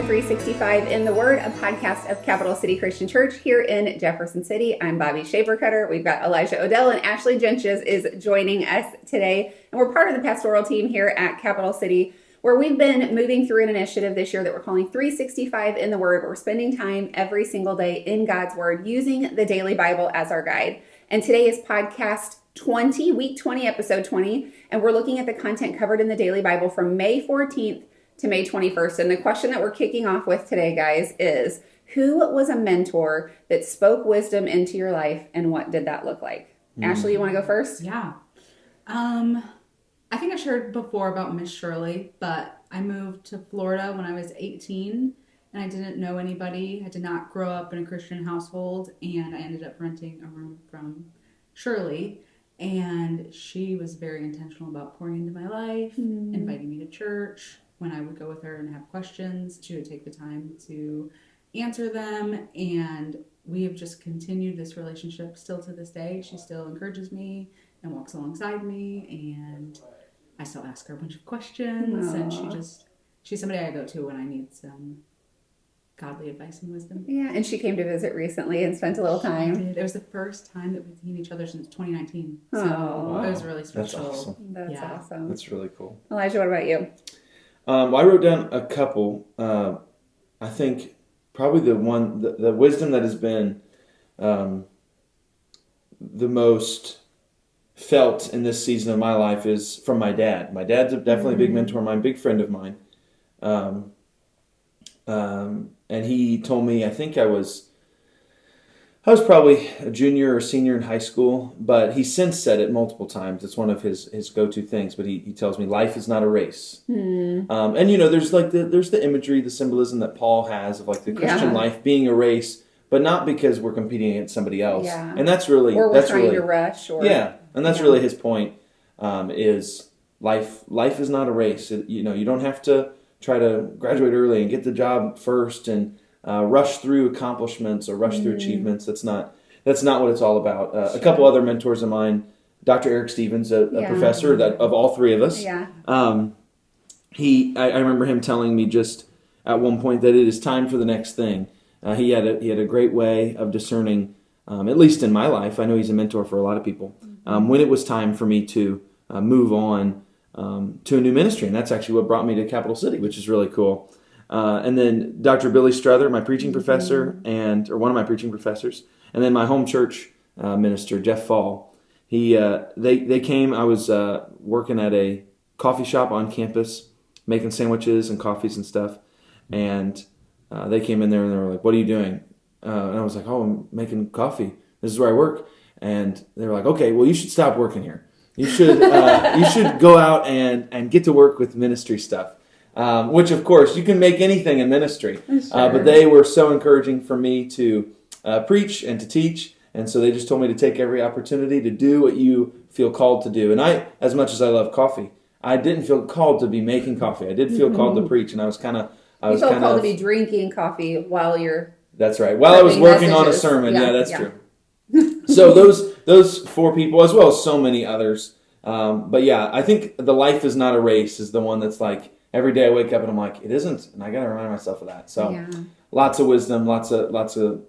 to 365 in the Word, a podcast of Capital City Christian Church here in Jefferson City. I'm Bobby Shaver-Cutter. We've got Elijah Odell and Ashley Genches is joining us today. And we're part of the pastoral team here at Capital City, where we've been moving through an initiative this year that we're calling 365 in the Word. We're spending time every single day in God's Word using the daily Bible as our guide. And today is podcast 20, week 20, episode 20. And we're looking at the content covered in the daily Bible from May 14th to May 21st. And the question that we're kicking off with today, guys, is who was a mentor that spoke wisdom into your life, and what did that look like? Ashley, you want to go first? Yeah. I think I shared before about Miss Shirley, but I moved to Florida when I was 18, and I didn't know anybody. I did not grow up in a Christian household, and I ended up renting a room from Shirley. And she was very intentional about pouring into my life, inviting me to church. When I would go with her and have questions, she would take the time to answer them. And we have just continued this relationship still to this day. She still encourages me and walks alongside me. And I still ask her a bunch of questions. Aww. And she's somebody I go to when I need some godly advice and wisdom. Yeah, and she came to visit recently and spent a little time. It was the first time that we've seen each other since 2019. So wow. It was really special. That's awesome. That's awesome. That's really cool. Elijah, what about you? Well, I wrote down a couple. I think probably the wisdom that has been the most felt in this season of my life is from my dad. My dad's definitely a big mentor of mine, big friend of mine. And he told me, I think I was probably a junior or senior in high school, but he since said it multiple times. It's one of his go-to things, but he tells me life is not a race. And there's there's the imagery, the symbolism that Paul has of like the Christian life being a race, but not because we're competing against somebody else. Yeah. And that's really, or we're trying to rush. Or, and that's really his point, is life is not a race. You don't have to try to graduate early and get the job first and rush through accomplishments or rush through achievements. That's not what it's all about. A couple other mentors of mine, Dr. Eric Stevens, a professor of all three of us. Yeah. I remember him telling me just at one point that it is time for the next thing. He had a great way of discerning, at least in my life. I know he's a mentor for a lot of people. When it was time for me to move on to a new ministry, and that's actually what brought me to Capital City, which is really cool. And then Dr. Billy Struther, my preaching professor, or one of my preaching professors, and then my home church minister, Jeff Fall. They came. I was working at a coffee shop on campus, making sandwiches and coffees and stuff, and they came in there and they were like, "What are you doing?" And I was like, "Oh, I'm making coffee. This is where I work." And they were like, "Okay, well, you should stop working here. You should go out and get to work with ministry stuff." Which, of course, you can make anything in ministry. Sure. But they were so encouraging for me to preach and to teach. And so they just told me to take every opportunity to do what you feel called to do. And I, as much as I love coffee, I didn't feel called to be making coffee. I did feel called to preach. And I was kind of... You felt called to be drinking coffee while you're... That's right. While I was working on a sermon. Yeah, that's true. So those four people, as well as so many others. But yeah, I think the life is not a race is the one that's like... Every day I wake up and I'm like, it isn't, and I got to remind myself of that. So, lots of wisdom, lots of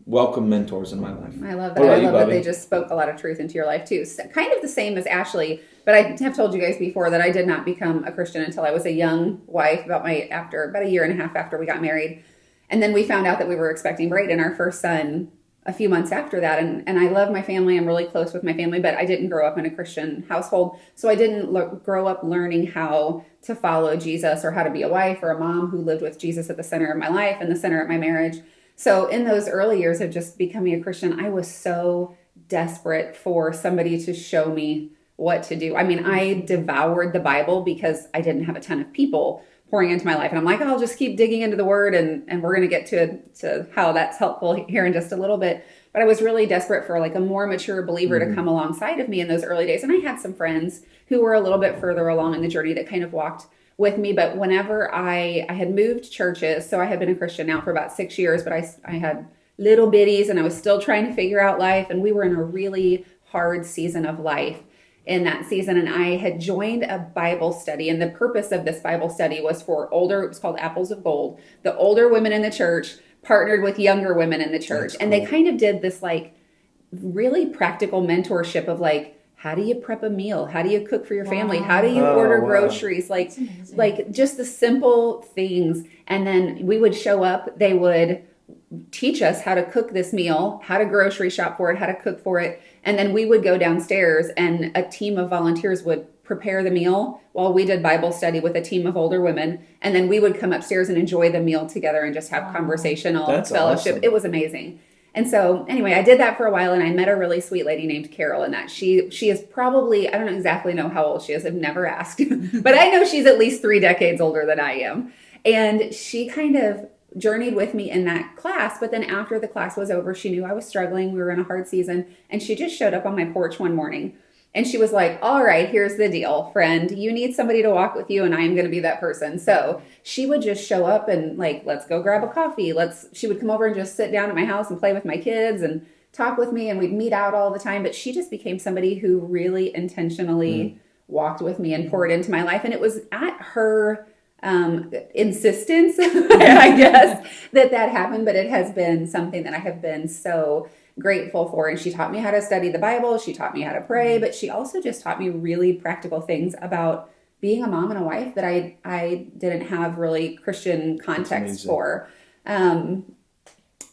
welcome mentors in my life. I love that. I love that they just spoke a lot of truth into your life too. So, kind of the same as Ashley, but I have told you guys before that I did not become a Christian until I was a young wife, about a year and a half after we got married, and then we found out that we were expecting Brayden, our first son, a few months after that. And I love my family. I'm really close with my family, but I didn't grow up in a Christian household. So I didn't grow up learning how to follow Jesus or how to be a wife or a mom who lived with Jesus at the center of my life and the center of my marriage. So in those early years of just becoming a Christian, I was so desperate for somebody to show me what to do. I mean, I devoured the Bible because I didn't have a ton of people pouring into my life. And I'm like, I'll just keep digging into the Word, and we're going to get to how that's helpful here in just a little bit. But I was really desperate for like a more mature believer to come alongside of me in those early days. And I had some friends who were a little bit further along in the journey that kind of walked with me. But whenever I had moved churches, so I had been a Christian now for about 6 years, but I had little bitties and I was still trying to figure out life. And we were in a really hard season of life. in that season, and I had joined a Bible study, and the purpose of this Bible study was for it was called Apples of Gold. The older women in the church partnered with younger women in the church. That's and cool. they kind of did this like really practical mentorship of like, how do you prep a meal? How do you cook for your family? How do you order groceries? Like just the simple things. And then we would show up, they would teach us how to cook this meal, how to grocery shop for it, how to cook for it. And then we would go downstairs and a team of volunteers would prepare the meal while we did Bible study with a team of older women. And then we would come upstairs and enjoy the meal together and just have conversational fellowship. Awesome. It was amazing. And so anyway, I did that for a while, and I met a really sweet lady named Carol, and that she is probably, I don't exactly know how old she is. I've never asked, but I know she's at least 3 decades older than I am. And she kind of journeyed with me in that class. But then after the class was over, she knew I was struggling. We were in a hard season, and she just showed up on my porch one morning. And she was like, all right, here's the deal, friend. You need somebody to walk with you, and I'm going to be that person. So she would just show up and like, let's go grab a coffee. She would come over and just sit down at my house and play with my kids and talk with me, and we'd meet out all the time. But she just became somebody who really intentionally walked with me and poured into my life. And it was at her insistence, I guess, that happened. But it has been something that I have been so grateful for. And she taught me how to study the Bible. She taught me how to pray, but she also just taught me really practical things about being a mom and a wife that I didn't have really Christian context for. And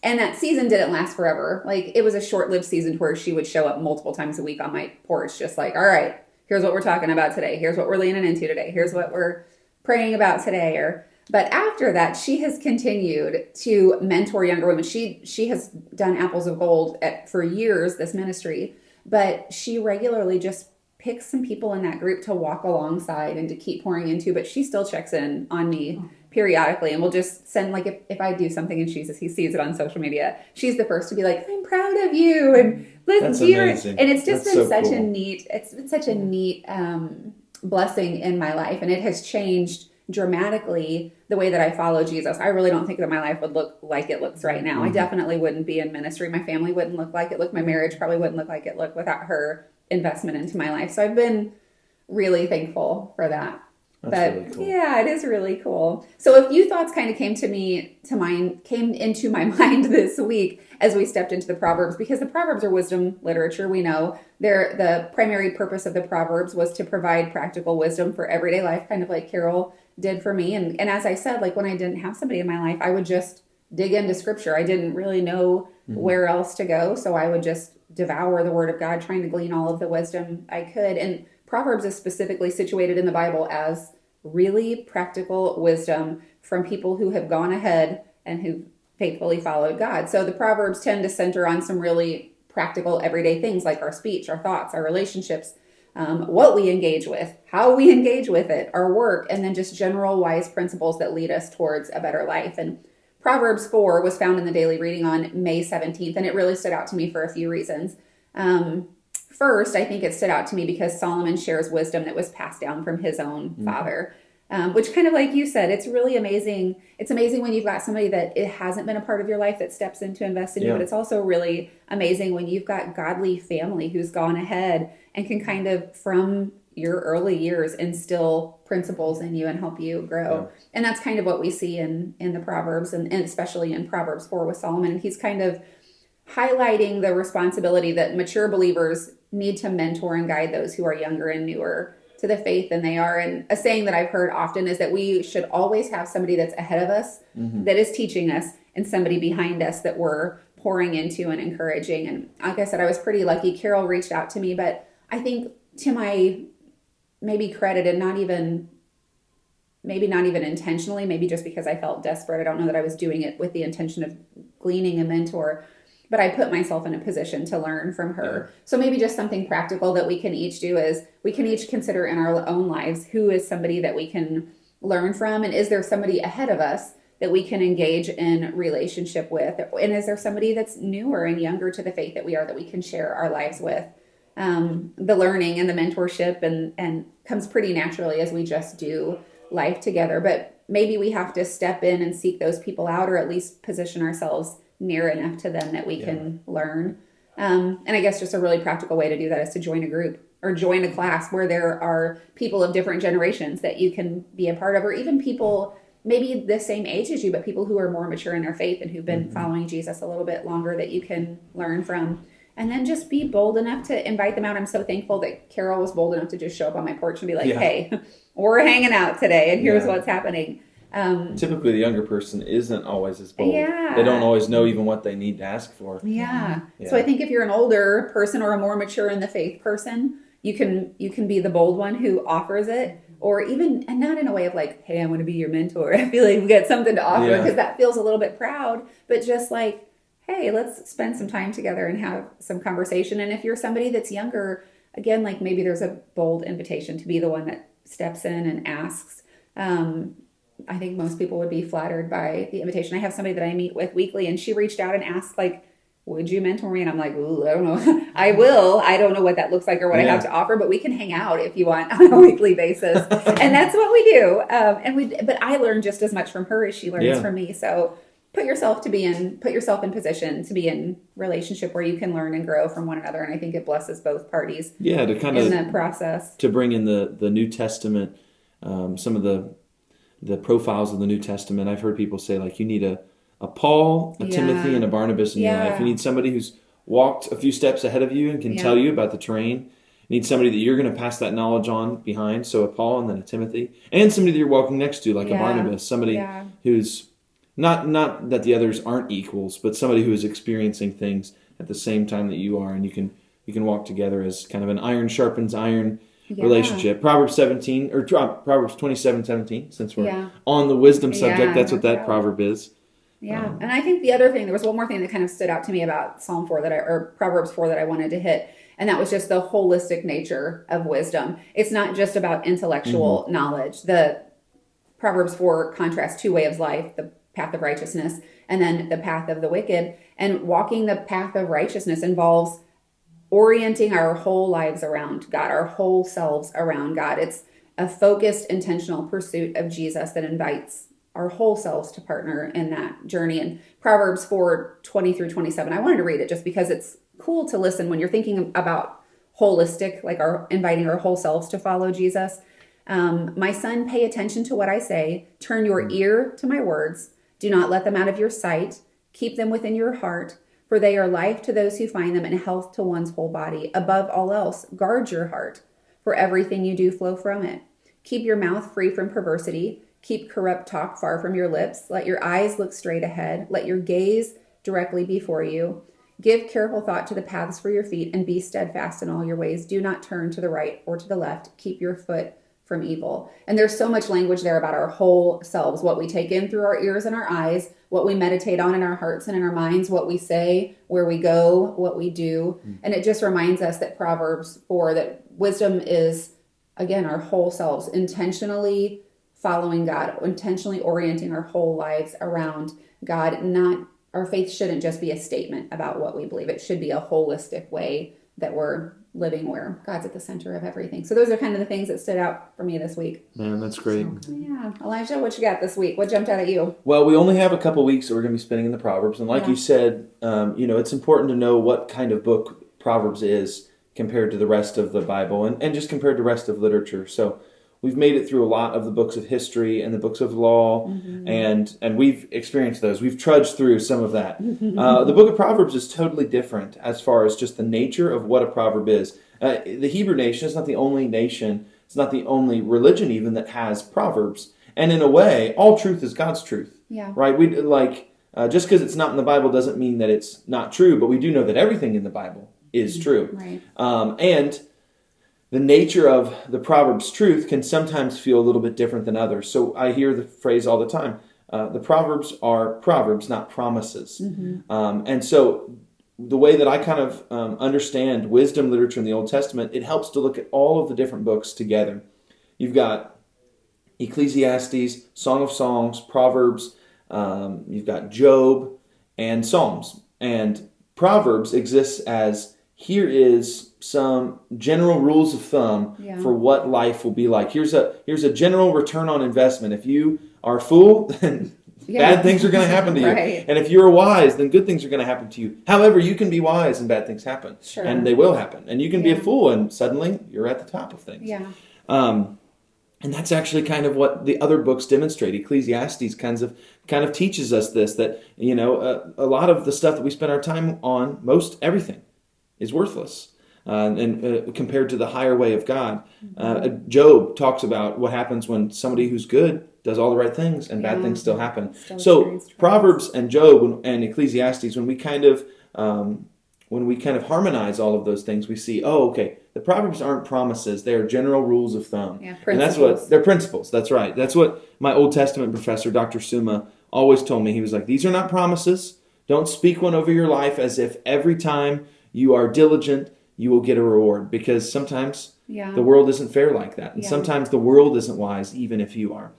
that season didn't last forever. Like, it was a short-lived season where she would show up multiple times a week on my porch, just like, all right, here's what we're talking about today. Here's what we're leaning into today. Here's what we're praying about today. But after that, she has continued to mentor younger women. She has done Apples of Gold for years, this ministry, but she regularly just picks some people in that group to walk alongside and to keep pouring into. But she still checks in on me periodically, and will just send, like, if I do something and he sees it on social media, she's the first to be like, I'm proud of you, and let's do it. And it's just been such a neat, it's been such a neat blessing in my life, and it has changed dramatically the way that I follow Jesus. I really don't think that my life would look like it looks right now. I definitely wouldn't be in ministry. My family wouldn't look like it looked. My marriage probably wouldn't look like it looked without her investment into my life. So I've been really thankful for that. That's really cool. Yeah, it is really cool. So a few thoughts kind of came into my mind this week as we stepped into the Proverbs, because the Proverbs are wisdom literature. We know the primary purpose of the Proverbs was to provide practical wisdom for everyday life, kind of like Carol did for me. And as I said, like, when I didn't have somebody in my life, I would just dig into scripture. I didn't really know where else to go. So I would just devour the word of God, trying to glean all of the wisdom I could. And Proverbs is specifically situated in the Bible as really practical wisdom from people who have gone ahead and who faithfully followed God. So the Proverbs tend to center on some really practical everyday things, like our speech, our thoughts, our relationships, what we engage with, how we engage with it, our work, and then just general wise principles that lead us towards a better life. And Proverbs 4 was found in the daily reading on May 17th, and it really stood out to me for a few reasons. First, I think it stood out to me because Solomon shares wisdom that was passed down from his own father, which, kind of like you said, it's really amazing. It's amazing when you've got somebody that it hasn't been a part of your life that steps in to invest in you, but it's also really amazing when you've got godly family who's gone ahead and can kind of, from your early years, instill principles in you and help you grow. Yeah. And that's kind of what we see in the Proverbs, and especially in Proverbs 4 with Solomon. And he's kind of highlighting the responsibility that mature believers need to mentor and guide those who are younger and newer to the faith than they are. And a saying that I've heard often is that we should always have somebody that's ahead of us that is teaching us, and somebody behind us that we're pouring into and encouraging. And like I said, I was pretty lucky. Carol reached out to me, but I think, to my maybe credit, and maybe not even intentionally, maybe just because I felt desperate. I don't know that I was doing it with the intention of gleaning a mentor, but I put myself in a position to learn from her. Yeah. So maybe just something practical that we can each do is we can each consider in our own lives, who is somebody that we can learn from? And is there somebody ahead of us that we can engage in relationship with? And is there somebody that's newer and younger to the faith that we are, that we can share our lives with? The learning and the mentorship and comes pretty naturally as we just do life together. But maybe we have to step in and seek those people out, or at least position ourselves near enough to them that we can learn. And I guess just a really practical way to do that is to join a group or join a class where there are people of different generations that you can be a part of, or even people maybe the same age as you, but people who are more mature in their faith and who've been following Jesus a little bit longer that you can learn from. And then just be bold enough to invite them out. I'm so thankful that Carol was bold enough to just show up on my porch and be like, hey, we're hanging out today and here's what's happening. Typically, the younger person isn't always as bold. Yeah. They don't always know even what they need to ask for. Yeah. So I think if you're an older person or a more mature in the faith person, you can be the bold one who offers it, or even, and not in a way of like, hey, I want to be your mentor. I feel like we've got something to offer, because that feels a little bit proud, but just like, hey, let's spend some time together and have some conversation. And if you're somebody that's younger, again, like maybe there's a bold invitation to be the one that steps in and asks. I think most people would be flattered by the invitation. I have somebody that I meet with weekly, and she reached out and asked, like, would you mentor me? And I'm like, ooh, I don't know. I will. I don't know what that looks like or what I have to offer, but we can hang out if you want on a weekly basis. And that's what we do. But I learn just as much from her as she learns from me. So put yourself in position to be in relationship where you can learn and grow from one another. And I think it blesses both parties. Yeah, to kind of in the process. To bring in the New Testament, some of the profiles of the New Testament. I've heard people say, like, you need a Paul, a Timothy, and a Barnabas in your life. You need somebody who's walked a few steps ahead of you and can tell you about the terrain. You need somebody that you're going to pass that knowledge on behind. So a Paul and then a Timothy. And somebody that you're walking next to, like a Barnabas. Somebody who's not that the others aren't equals, but somebody who is experiencing things at the same time that you are. And you can walk together as kind of an iron sharpens iron relationship. Proverbs 27:17, since we're on the wisdom subject, that's what that proverb is. Yeah. And I think the other thing, there was one more thing that kind of stood out to me about Proverbs 4 that I wanted to hit. And that was just the holistic nature of wisdom. It's not just about intellectual knowledge. The Proverbs 4 contrasts two ways of life, the path of righteousness and then the path of the wicked. And walking the path of righteousness involves orienting our whole lives around God, our whole selves around God. It's a focused, intentional pursuit of Jesus that invites our whole selves to partner in that journey. And Proverbs 4:20-27, I wanted to read it just because it's cool to listen when you're thinking about holistic, like inviting our whole selves to follow Jesus. My son, pay attention to what I say. Turn your ear to my words. Do not let them out of your sight. Keep them within your heart, for they are life to those who find them and health to one's whole body. Above all else, guard your heart, for everything you do flow from it. Keep your mouth free from perversity. Keep corrupt talk far from your lips. Let your eyes look straight ahead. Let your gaze directly before you. Give careful thought to the paths for your feet and be steadfast in all your ways. Do not turn to the right or to the left. Keep your foot from evil. And there's so much language there about our whole selves, what we take in through our ears and our eyes, what we meditate on in our hearts and in our minds, what we say, where we go, what we do. And it just reminds us that Proverbs 4, that wisdom is, again, our whole selves, intentionally following God, intentionally orienting our whole lives around God. Our faith shouldn't just be a statement about what we believe. It should be a holistic way that we're living where God's at the center of everything. So those are kind of the things that stood out for me this week. Man, that's great. Yeah. Elijah, what you got this week? What jumped out at you? Well, we only have a couple weeks that we're going to be spending in the Proverbs. And like you said, it's important to know what kind of book Proverbs is compared to the rest of the Bible and just compared to the rest of literature. So we've made it through a lot of the books of history and the books of law, and we've experienced those. We've trudged through some of that. The book of Proverbs is totally different as far as just the nature of what a proverb is. The Hebrew nation is not the only nation, it's not the only religion even that has proverbs. And in a way, all truth is God's truth. Yeah. Right? Just because it's not in the Bible doesn't mean that it's not true, but we do know that everything in the Bible is true. Right. And the nature of the Proverbs' truth can sometimes feel a little bit different than others. So I hear the phrase all the time, the Proverbs are proverbs, not promises. And so the way that I kind of understand wisdom literature in the Old Testament, it helps to look at all of the different books together. You've got Ecclesiastes, Song of Songs, Proverbs, you've got Job, and Psalms. And Proverbs exists as, here is some general rules of thumb for what life will be like. Here's a general return on investment. If you are a fool, then Bad things are going to happen to you. Right. And if you're wise, then good things are going to happen to you. However, you can be wise and bad things happen. Sure. And they will happen. And you can be a fool and suddenly you're at the top of things. Yeah. And that's actually kind of what the other books demonstrate. Ecclesiastes kind of teaches us this, that, a lot of the stuff that we spend our time on, most everything, is worthless. And compared to the higher way of God. Job talks about what happens when somebody who's good does all the right things and bad things still happen. So Proverbs and Job and Ecclesiastes, when we kind of harmonize all of those things, we see, the Proverbs aren't promises; they are general rules of thumb. Yeah, and that's what they're principles. That's right. That's what my Old Testament professor, Dr. Suma, always told me. He was like, "These are not promises. Don't speak one over your life as if every time you are diligent, you will get a reward, because sometimes the world isn't fair like that. And sometimes the world isn't wise, even if you are."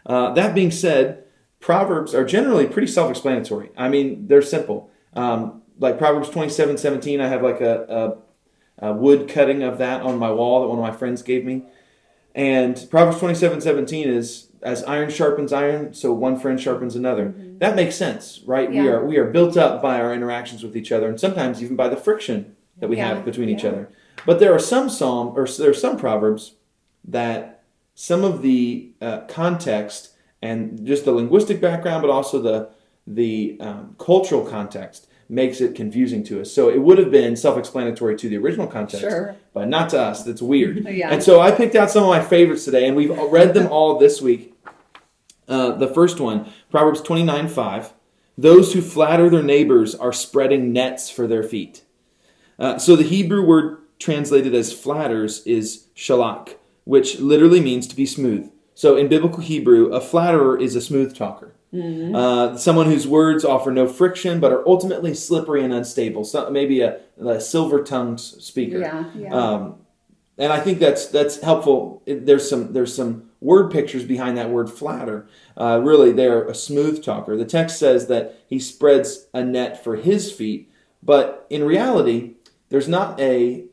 That being said, Proverbs are generally pretty self-explanatory. I mean, they're simple. Like Proverbs 27:17, I have like a wood cutting of that on my wall that one of my friends gave me. And Proverbs 27:17 is, as iron sharpens iron, so one friend sharpens another. Mm-hmm. That makes sense, right? Yeah. We are built up by our interactions with each other, and sometimes even by the friction that we have between each other. But there are some proverbs that some of the context and just the linguistic background, but also the cultural context makes it confusing to us. So it would have been self-explanatory to the original context, but not to us. That's weird. And so I picked out some of my favorites today, and we've read them all this week. The first one, Proverbs 29:5. Those who flatter their neighbors are spreading nets for their feet. So the Hebrew word translated as flatters is shalak, which literally means to be smooth. So in biblical Hebrew, a flatterer is a smooth talker. Mm-hmm. Someone whose words offer no friction but are ultimately slippery and unstable. So maybe a silver-tongued speaker. And I think that's helpful. There's some word pictures behind that word flatter. Really, they're a smooth talker. The text says that he spreads a net for his feet, but in reality, there's not a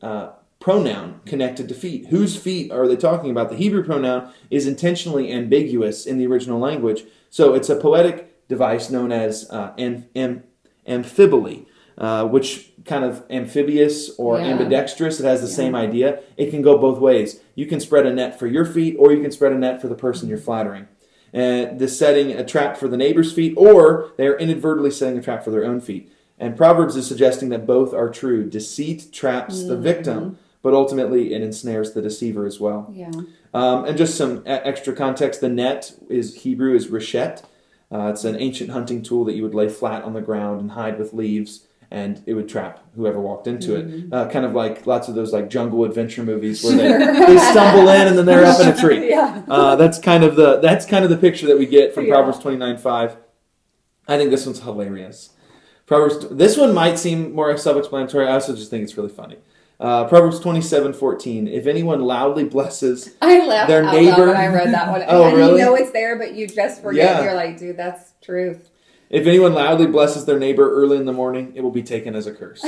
pronoun connected to feet. Whose feet are they talking about? The Hebrew pronoun is intentionally ambiguous in the original language. So it's a poetic device known as amphibole, which kind of amphibious or ambidextrous. It has the same idea. It can go both ways. You can spread a net for your feet, or you can spread a net for the person you're flattering. The setting a trap for the neighbor's feet, or they are inadvertently setting a trap for their own feet. And Proverbs is suggesting that both are true. Deceit traps the victim, but ultimately it ensnares the deceiver as well. And just some extra context, the net Hebrew is reshet. It's an ancient hunting tool that you would lay flat on the ground and hide with leaves, and it would trap whoever walked into it. Kind of like lots of those like jungle adventure movies where they stumble in and then they're up in a tree. That's kind of the picture that we get from Proverbs 29:5. I think this one's hilarious. This one might seem more self-explanatory. I also just think it's really funny. Proverbs 27:14. If anyone loudly blesses I laughed their out neighbor, loud when I read that one. Oh, and really? You know it's there, but you just forget. You're like, dude, that's truth. If anyone loudly blesses their neighbor early in the morning, it will be taken as a curse.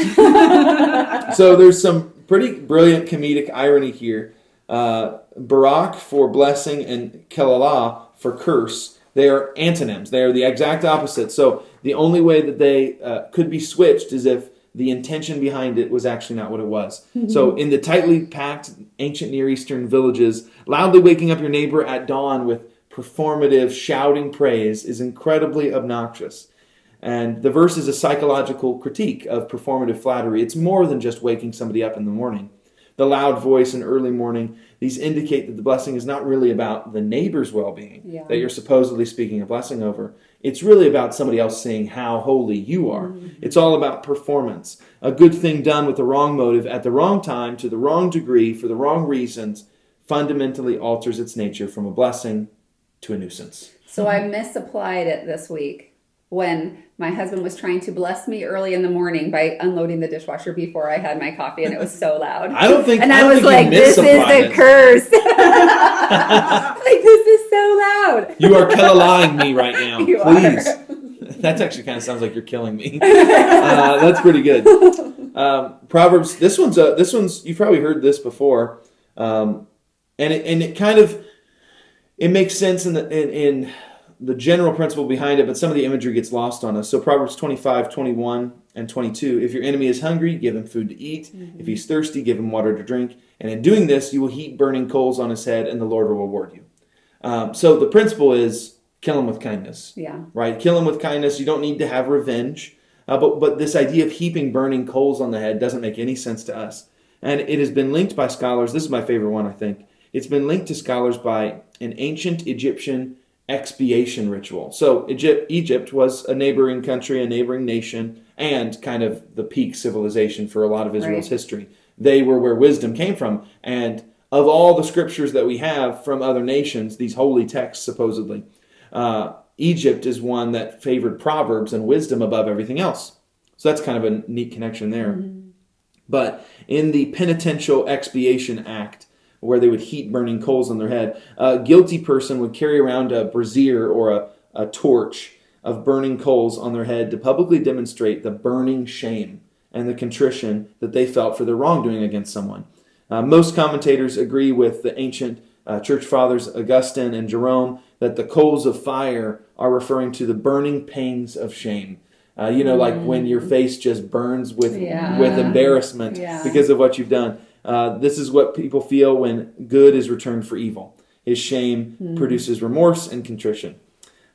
So there's some pretty brilliant comedic irony here. Barak for blessing and Kelalah for curse. They are antonyms. They are the exact opposite. So the only way that they could be switched is if the intention behind it was actually not what it was. So in the tightly packed ancient Near Eastern villages, loudly waking up your neighbor at dawn with performative shouting praise is incredibly obnoxious. And the verse is a psychological critique of performative flattery. It's more than just waking somebody up in the morning. The loud voice in early morning, these indicate that the blessing is not really about the neighbor's well-being that you're supposedly speaking a blessing over. It's really about somebody else saying how holy you are. It's all about performance. A good thing done with the wrong motive at the wrong time, to the wrong degree, for the wrong reasons, fundamentally alters its nature from a blessing to a nuisance. So I misapplied it this week when my husband was trying to bless me early in the morning by unloading the dishwasher before I had my coffee, and it was so loud. I was like, this is a curse. Like, this is so loud. You are Kelalaing me right now. You Please. Are. That actually kind of sounds like you're killing me. That's pretty good. Proverbs, this one's, you've probably heard this before. And it kind of, it makes sense in the general principle behind it, but some of the imagery gets lost on us. So Proverbs 25:21 and 22, if your enemy is hungry, give him food to eat. If he's thirsty, give him water to drink. And in doing this, you will heap burning coals on his head, and the Lord will reward you. So the principle is kill him with kindness. Yeah. Right? Kill him with kindness. You don't need to have revenge. But this idea of heaping burning coals on the head doesn't make any sense to us. And it has been linked by scholars. This is my favorite one, I think. It's been linked to scholars by an ancient Egyptian expiation ritual. So Egypt was a neighboring country, a neighboring nation, and kind of the peak civilization for a lot of Israel's history. They were where wisdom came from. And of all the scriptures that we have from other nations, these holy texts supposedly, Egypt is one that favored Proverbs and wisdom above everything else. So that's kind of a neat connection there. But in the penitential expiation act, where they would heap burning coals on their head, a guilty person would carry around a brazier or a torch of burning coals on their head to publicly demonstrate the burning shame and the contrition that they felt for their wrongdoing against someone. Most commentators agree with the ancient church fathers Augustine and Jerome that the coals of fire are referring to the burning pangs of shame. Like when your face just burns with embarrassment because of what you've done. This is what people feel when good is returned for evil. His shame produces remorse and contrition.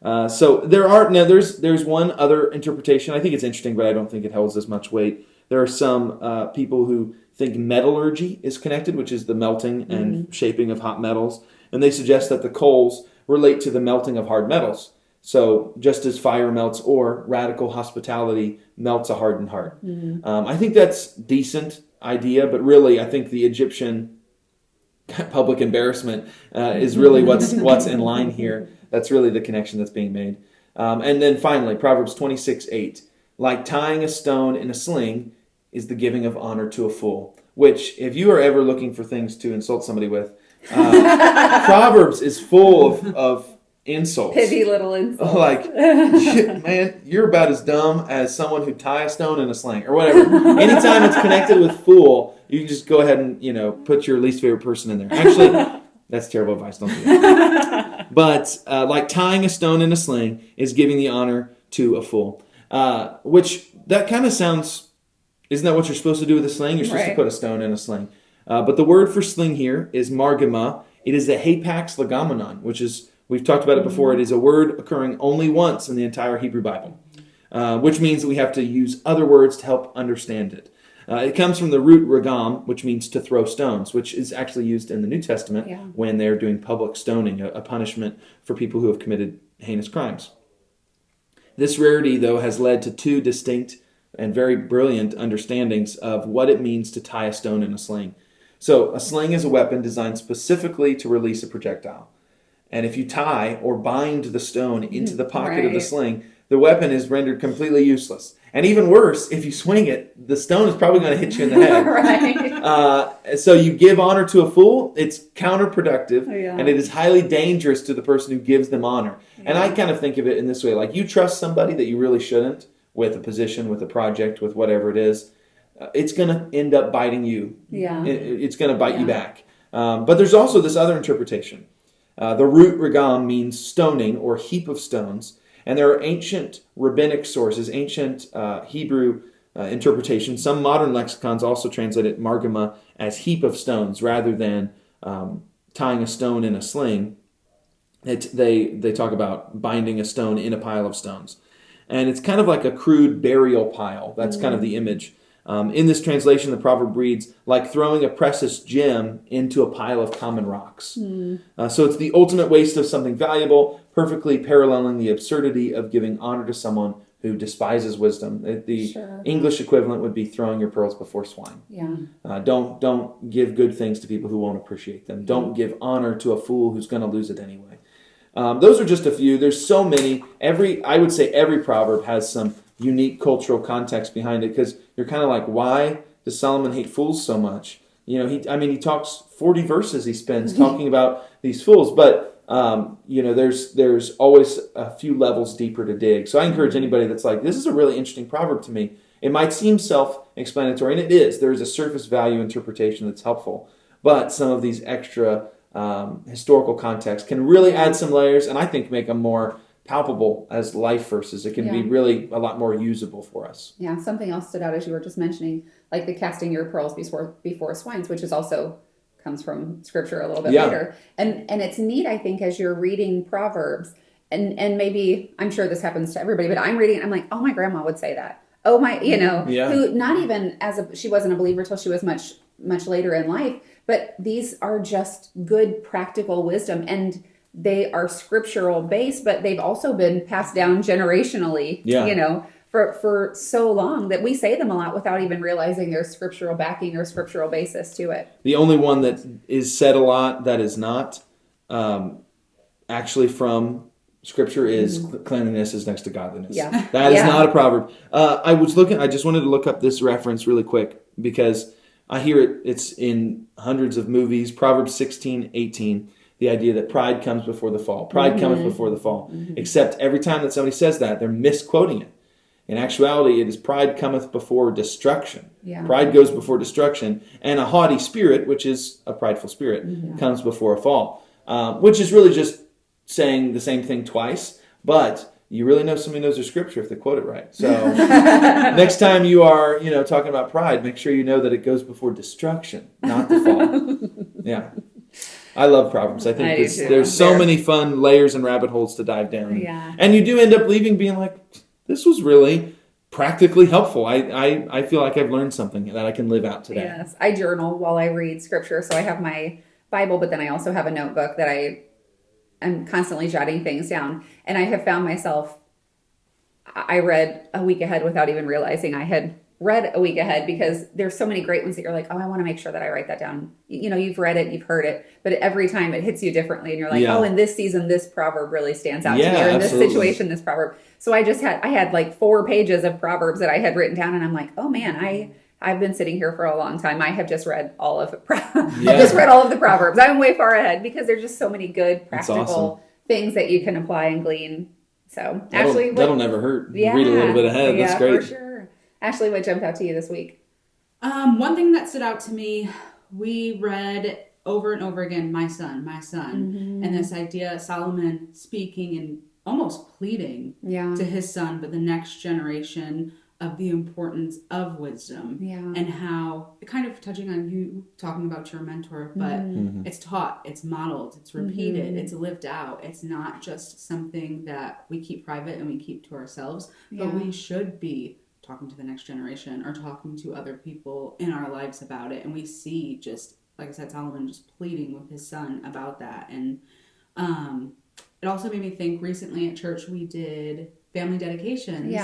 So there's one other interpretation. I think it's interesting, but I don't think it holds as much weight. There are some people who think metallurgy is connected, which is the melting and shaping of hot metals. And they suggest that the coals relate to the melting of hard metals. So just as fire melts ore, radical hospitality melts a hardened heart. I think that's decent idea, but really I think the Egyptian public embarrassment is really what's in line here. That's really the connection that's being made. And then finally, Proverbs 26:8, like tying a stone in a sling is the giving of honor to a fool. Which, if you are ever looking for things to insult somebody with, Proverbs is full of insults. Pithy little insults. Like, man, you're about as dumb as someone who tie a stone in a sling or whatever. Anytime it's connected with fool, you can just go ahead and, put your least favorite person in there. Actually, that's terrible advice. Don't do that. But like tying a stone in a sling is giving the honor to a fool. Which, that kind of sounds... Isn't that what you're supposed to do with a sling? You're supposed to put a stone in a sling. But the word for sling here is margama. It is a hapax legomenon, which is, we've talked about it before, it is a word occurring only once in the entire Hebrew Bible, which means that we have to use other words to help understand it. It comes from the root regam, which means to throw stones, which is actually used in the New Testament when they're doing public stoning, a punishment for people who have committed heinous crimes. This rarity, though, has led to two distinct and very brilliant understandings of what it means to tie a stone in a sling. So a sling is a weapon designed specifically to release a projectile. And if you tie or bind the stone into the pocket of the sling, the weapon is rendered completely useless. And even worse, if you swing it, the stone is probably going to hit you in the head. So you give honor to a fool, it's counterproductive, and it is highly dangerous to the person who gives them honor. And I kind of think of it in this way, like you trust somebody that you really shouldn't, with a position, with a project, with whatever it is, it's going to end up biting you. It's going to bite you back. But there's also this other interpretation. The root regam means stoning or heap of stones. And there are ancient rabbinic sources, ancient Hebrew interpretations. Some modern lexicons also translate it margama as heap of stones rather than tying a stone in a sling. They talk about binding a stone in a pile of stones. And it's kind of like a crude burial pile. That's kind of the image. In this translation, the proverb reads, like throwing a precious gem into a pile of common rocks. So it's the ultimate waste of something valuable, perfectly paralleling the absurdity of giving honor to someone who despises wisdom. The English equivalent would be throwing your pearls before swine. Don't give good things to people who won't appreciate them. Don't give honor to a fool who's going to lose it anyway. Those are just a few. There's so many. I would say every proverb has some unique cultural context behind it, because you're kind of like, why does Solomon hate fools so much? He talks 40 verses he spends talking about these fools, but there's always a few levels deeper to dig. So I encourage anybody that's like, this is a really interesting proverb to me. It might seem self-explanatory, and it is. There is a surface value interpretation that's helpful, but some of these extra historical context can really add some layers, and I think make a more palpable as life verses. It can be really a lot more usable for us. Yeah, something else stood out as you were just mentioning, like the casting your pearls before swines, which is also comes from scripture a little bit later. And it's neat, I think, as you're reading Proverbs, and maybe, I'm sure this happens to everybody, but I'm reading, I'm like, oh, my grandma would say that. Oh, my, who not even she wasn't a believer till she was much, much later in life, but these are just good practical wisdom, and they are scriptural based, but they've also been passed down generationally, for so long that we say them a lot without even realizing there's scriptural backing or scriptural basis to it. The only one that is said a lot that is not actually from Scripture is cleanliness is next to godliness. Yeah. That is not a proverb. I just wanted to look up this reference really quick because I hear it's in hundreds of movies. Proverbs 16:18, the idea that pride comes before the fall. Pride cometh before the fall. Except every time that somebody says that, they're misquoting it. In actuality, it is pride cometh before destruction. Yeah. Pride goes before destruction, and a haughty spirit, which is a prideful spirit, comes before a fall. Which is really just saying the same thing twice, but you really know somebody knows their scripture if they quote it right. So next time you are, talking about pride, make sure you know that it goes before destruction, not the fall. Yeah. I love Proverbs. I think there's so many fun layers and rabbit holes to dive down. Yeah. And you do end up leaving being like, this was really practically helpful. I feel like I've learned something that I can live out today. Yes. I journal while I read scripture. So I have my Bible, but then I also have a notebook that I'm constantly jotting things down. And I have found myself, I read a week ahead without even realizing I had read a week ahead, because there's so many great ones that you're like, oh, I want to make sure that I write that down. You've read it, you've heard it, but every time it hits you differently. And you're like, oh, in this season, this proverb really stands out to me. Or in this situation, this proverb. So I had like 4 pages of Proverbs that I had written down. And I'm like, oh man, I've been sitting here for a long time. I have just read all of the Proverbs. I'm way far ahead because there's just so many good practical things that you can apply and glean. So Ashley, that'll never hurt. Read a little bit ahead. That's great. For sure. Ashley, what jumped out to you this week? One thing that stood out to me, we read over and over again, my son, and this idea, Solomon speaking and almost pleading to his son, but the next generation, of the importance of wisdom and how, kind of touching on you talking about your mentor, but it's taught, it's modeled, it's repeated, it's lived out. It's not just something that we keep private and we keep to ourselves, but we should be talking to the next generation or talking to other people in our lives about it. And we see, just like I said, Solomon just pleading with his son about that. And it also made me think, recently at church we did family dedications.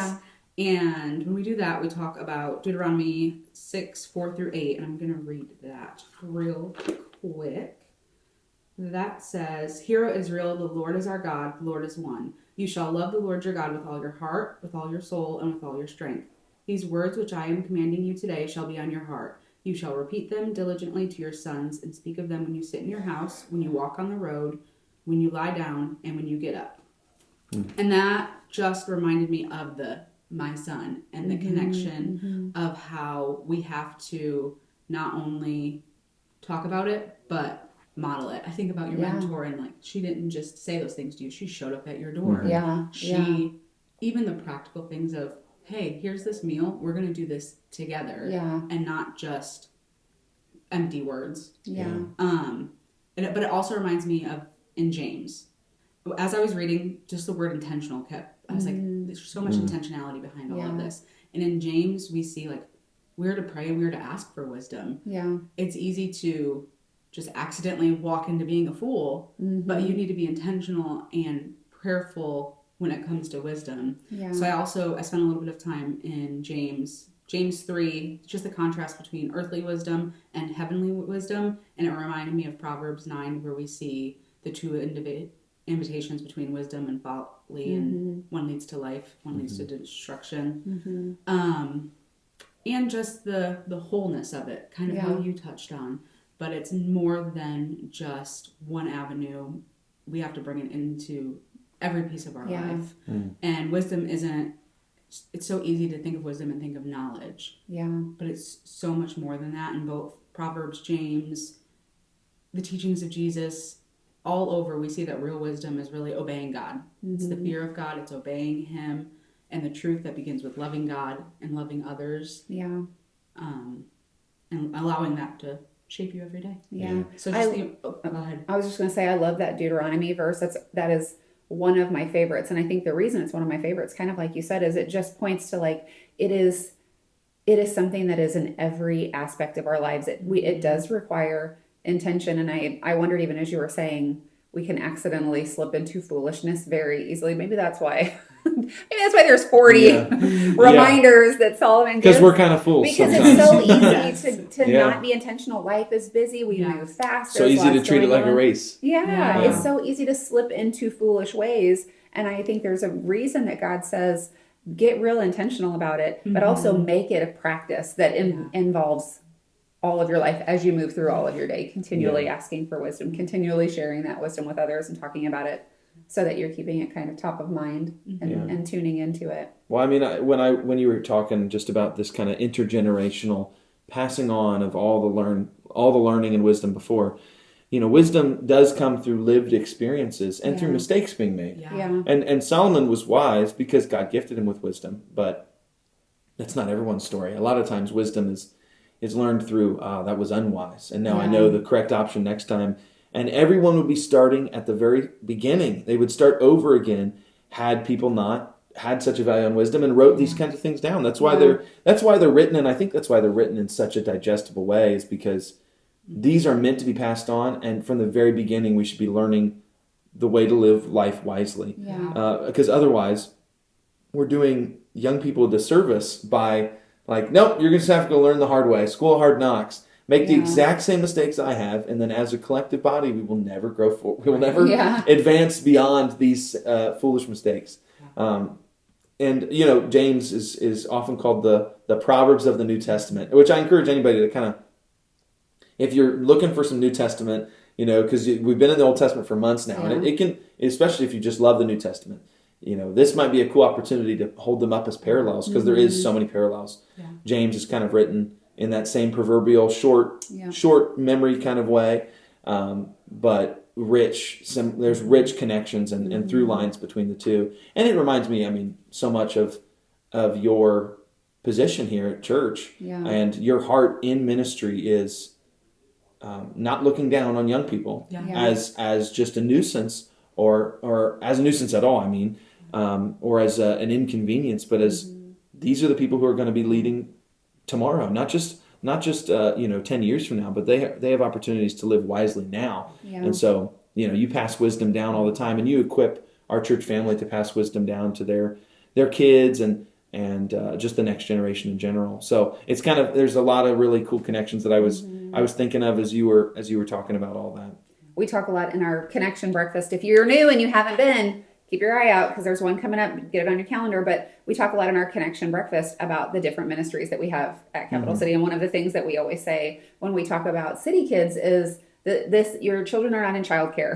And when we do that, we talk about Deuteronomy 6:4-8, and I'm going to read that real quick. That says, "Hear, O Israel, the Lord is our God, the Lord is one. You shall love the Lord your God with all your heart, with all your soul, and with all your strength. These words which I am commanding you today shall be on your heart. You shall repeat them diligently to your sons, and speak of them when you sit in your house, when you walk on the road, when you lie down, and when you get up." And that just reminded me of my son and the connection of how we have to not only talk about it, but model it. I think about your mentor, and like, she didn't just say those things to you. She showed up at your door. Even the practical things of, hey, here's this meal. We're going to do this together. And not just empty words. But it also reminds me of in James. As I was reading, just the word intentional I was like, there's so much intentionality behind all of this. And in James, we see like, we're to pray and we're to ask for wisdom. It's easy to just accidentally walk into being a fool, but you need to be intentional and prayerful when it comes to wisdom. So I spent a little bit of time in James 3, just the contrast between earthly wisdom and heavenly wisdom. And it reminded me of Proverbs 9, where we see the two invitations between wisdom and folly, and one leads to life, one leads to destruction. And just the wholeness of it, kind of how you touched on. But it's more than just one avenue. We have to bring it into every piece of our life. And wisdom it's so easy to think of wisdom and think of knowledge. But it's so much more than that. In both Proverbs, James, the teachings of Jesus, all over, we see that real wisdom is really obeying God. It's the fear of God, it's obeying Him, and the truth that begins with loving God and loving others. Yeah. And allowing that to shape you every day. Yeah. So just go ahead. I was just going to say, I love that Deuteronomy verse. That is one of my favorites. And I think the reason it's one of my favorites, kind of like you said, is it just points to like, it is something that is in every aspect of our lives. It does require intention. And I wondered, even as you were saying, we can accidentally slip into foolishness very easily. Maybe that's why. Maybe that's why there's 40 reminders that Solomon gives. Because we're kind of fools. Because sometimes. it's so easy to not be intentional. Life is busy. We move fast. So easy to treat it like a race. Yeah, it's so easy to slip into foolish ways. And I think there's a reason that God says, get real intentional about it, but also make it a practice that involves all of your life as you move through all of your day, continually asking for wisdom, continually sharing that wisdom with others and talking about it, so that you're keeping it kind of top of mind and tuning into it. Well, I mean, when you were talking just about this kind of intergenerational passing on of all the learning and wisdom before, wisdom does come through lived experiences and through mistakes being made. Yeah. And Solomon was wise because God gifted him with wisdom, but that's not everyone's story. A lot of times wisdom is learned through, that was unwise, and now I know the correct option next time. And everyone would be starting at the very beginning. They would start over again had people not had such a value on wisdom and wrote these kinds of things down. That's why they're written, and I think that's why they're written in such a digestible way, is because these are meant to be passed on, and from the very beginning we should be learning the way to live life wisely. Because otherwise we're doing young people a disservice by like, nope, you're just have to go learn the hard way. School of hard knocks. Make the exact same mistakes I have, and then as a collective body, we will never grow forward. We will never advance beyond these foolish mistakes. And James is often called the Proverbs of the New Testament, which I encourage anybody to kind of, if you're looking for some New Testament, because we've been in the Old Testament for months now, and it can, especially if you just love the New Testament, this might be a cool opportunity to hold them up as parallels, because there is so many parallels. James is kind of written in that same proverbial short memory kind of way, but rich. There's rich connections and through lines between the two. And it reminds me, so much of your position here at church and your heart in ministry is not looking down on young people as just a nuisance or as a nuisance at all, or as an inconvenience, but as these are the people who are going to be leading tomorrow, not just 10 years from now, but they have opportunities to live wisely now. And so you pass wisdom down all the time, and you equip our church family to pass wisdom down to their kids and just the next generation in general. So it's kind of, there's a lot of really cool connections that I was thinking of as you were talking about all that. We talk a lot in our connection breakfast. If you're new and you haven't been, keep your eye out, because there's one coming up. Get it on your calendar. But we talk a lot in our connection breakfast about the different ministries that we have at Capital City. And one of the things that we always say when we talk about city kids is your children are not in childcare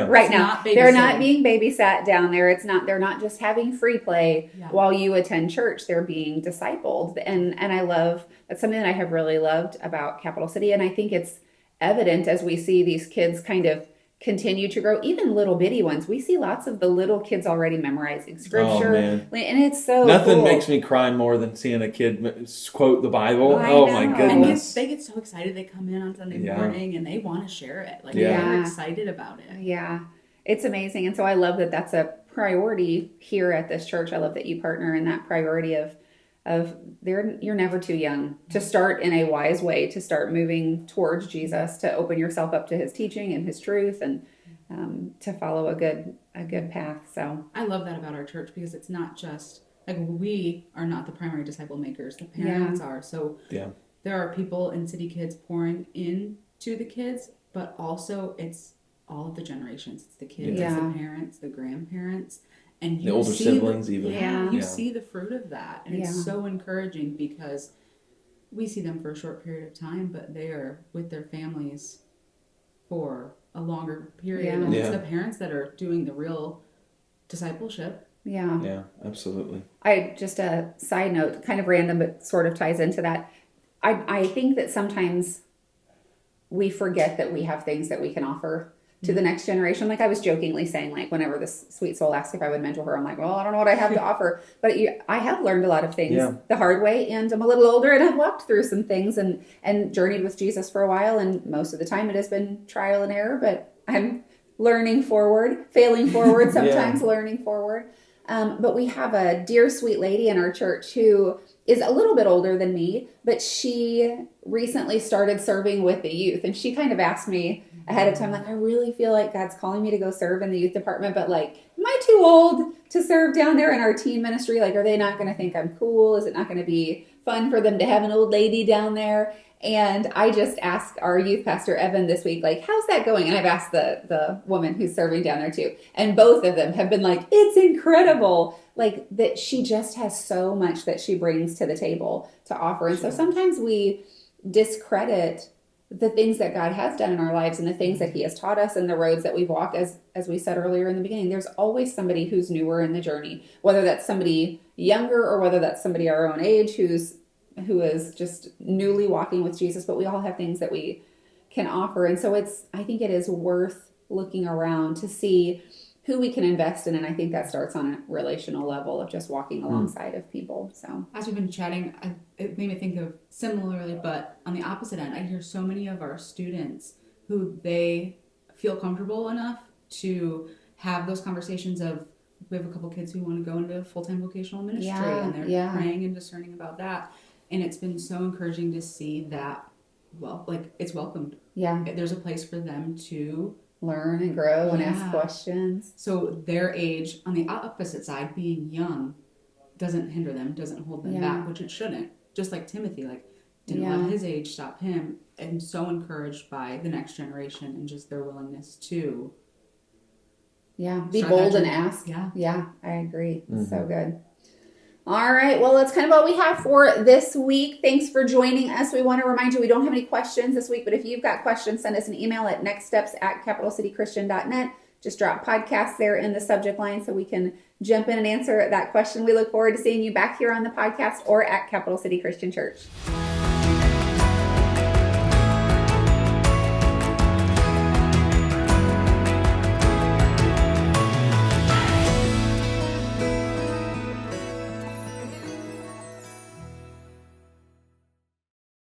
right now. They're not being babysat down there. They're not just having free play while you attend church. They're being discipled. And I love, that's something that I have really loved about Capital City. And I think it's evident as we see these kids kind of continue to grow, even little bitty ones. We see lots of the little kids already memorizing scripture. Oh, man. And it's so Nothing cool. makes me cry more than seeing a kid quote the Bible. My goodness. And they get so excited. They come in on Sunday morning and they want to share it. They're excited about it. Yeah. It's amazing. And so I love that that's a priority here at this church. I love that you partner in that priority of you're never too young to start in a wise way, to start moving towards Jesus, to open yourself up to his teaching and his truth, and to follow a good path. So I love that about our church, because it's not just like we are not the primary disciple makers, the parents are. So there are people in City Kids pouring into the kids, but also it's all of the generations. It's the kids, it's the parents, the grandparents. And the older siblings even. You see the fruit of that. And it's so encouraging, because we see them for a short period of time, but they are with their families for a longer period. And it's the parents that are doing the real discipleship. Yeah, absolutely. Just a side note, kind of random, but sort of ties into that. I think that sometimes we forget that we have things that we can offer to the next generation. Like I was jokingly saying, like whenever this sweet soul asked if I would mentor her, I'm like, well, I don't know what I have to offer, but I have learned a lot of things the hard way, and I'm a little older and I've walked through some things and journeyed with Jesus for a while. And most of the time it has been trial and error, but I'm learning forward, failing forward, sometimes learning forward. But we have a dear sweet lady in our church who is a little bit older than me, but she recently started serving with the youth. And she kind of asked me ahead of time, like, I really feel like God's calling me to go serve in the youth department, but like, am I too old to serve down there in our teen ministry? Like, are they not going to think I'm cool? Is it not going to be fun for them to have an old lady down there? And I just asked our youth pastor, Evan, this week, like, how's that going? And I've asked the woman who's serving down there too. And both of them have been like, it's incredible. Like that she just has so much that she brings to the table to offer. And so sometimes we discredit the things that God has done in our lives and the things that he has taught us and the roads that we've walked. As we said earlier in the beginning, there's always somebody who's newer in the journey, whether that's somebody younger or whether that's somebody our own age who is just newly walking with Jesus, but we all have things that we can offer. And so I think it is worth looking around to see who we can invest in. And I think that starts on a relational level of just walking alongside of people. So as we've been chatting, it made me think of similarly, but on the opposite end, I hear so many of our students who they feel comfortable enough to have those conversations of, we have a couple kids who want to go into full-time vocational ministry and they're praying and discerning about that. And it's been so encouraging to see that, well, like it's welcomed. Yeah. There's a place for them to learn and grow and ask questions. So their age, on the opposite side, being young, doesn't hinder them, doesn't hold them back, which it shouldn't. Just like Timothy, like didn't let his age stop him. And so encouraged by the next generation and just their willingness to be bold and ask. Yeah, I agree. So good. All right. Well, that's kind of all we have for this week. Thanks for joining us. We want to remind you we don't have any questions this week, but if you've got questions, send us an email at nextsteps@capitalcitychristian.net. Just drop podcast there in the subject line so we can jump in and answer that question. We look forward to seeing you back here on the podcast or at Capital City Christian Church.